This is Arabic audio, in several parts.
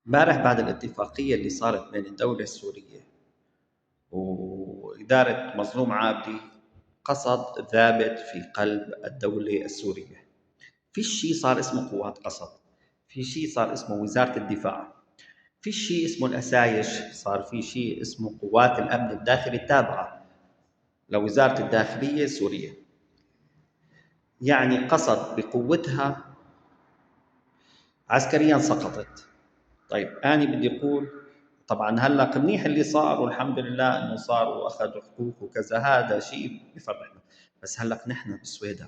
امبارح بعد الاتفاقية اللي صارت بين الدولة السورية وإدارة مظلوم عابدي، قصد ثابت في قلب الدولة السورية. في شيء صار اسمه قوات قصد، في شيء صار اسمه وزارة الدفاع، في شيء اسمه الأسايش، صار في شيء اسمه قوات الأمن الداخلي التابعة لوزارة الداخلية السورية. يعني قصد بقوتها عسكريا سقطت. طيب أنا بدي أقول طبعا هلا منيح اللي صار والحمد لله انه صار واخذوا حقوق وكذا، هذا شيء بفرحنا. بس هلا نحن بالسويداء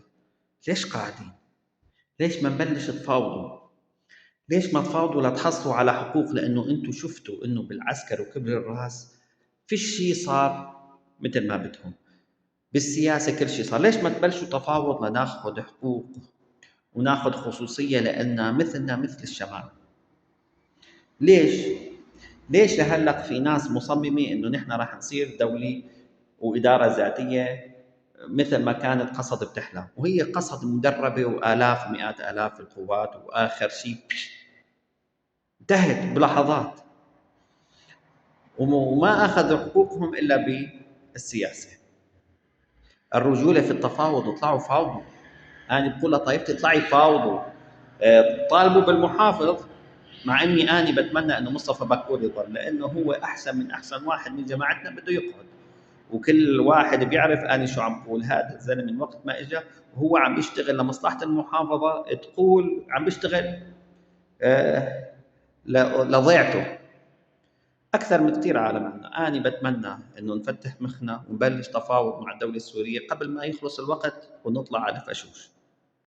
ليش قاعدين؟ ليش ما نبلش تفاوضوا؟ ليش ما تفاوضوا لتحصلوا على حقوق؟ لانه انتم شفتوا انه بالعسكر وكبر الراس في شيء صار مثل ما بدهم. بالسياسه كل شيء صار، ليش ما تبلشوا تفاوض لناخذ حقوق وناخذ خصوصيه لنا مثلنا مثل الشمال؟ ليش؟ ليش لهلق في ناس مصممة إنه نحن راح نصير دولة وإدارة ذاتية مثل ما كانت قصد بتحلم، وهي قصد مدربة وآلاف ومئات آلاف القوات، وآخر شيء انتهت بلحظات وما أخذوا حقوقهم إلا بالسياسة. الرجولة في التفاوض، اطلعوا فاوضوا. أنا بقول لطائفتي اطلعي فاوضوا. طالبوا بالمحافظ، مع اني بتمنى انه مصطفى بكور يضل، لانه هو احسن من احسن واحد من جماعتنا بده يقعد. وكل واحد بيعرف اني شو عم بقول، هذا الزلمه من وقت ما اجى وهو عم بيشتغل لمصلحه المحافظه، تقول عم بيشتغل آه، لضيعته اكثر من كثير عالم عنا. انا بتمنى انه نفتح مخنا ونبلش تفاوض مع الدوله السوريه قبل ما يخلص الوقت ونطلع على فشوش.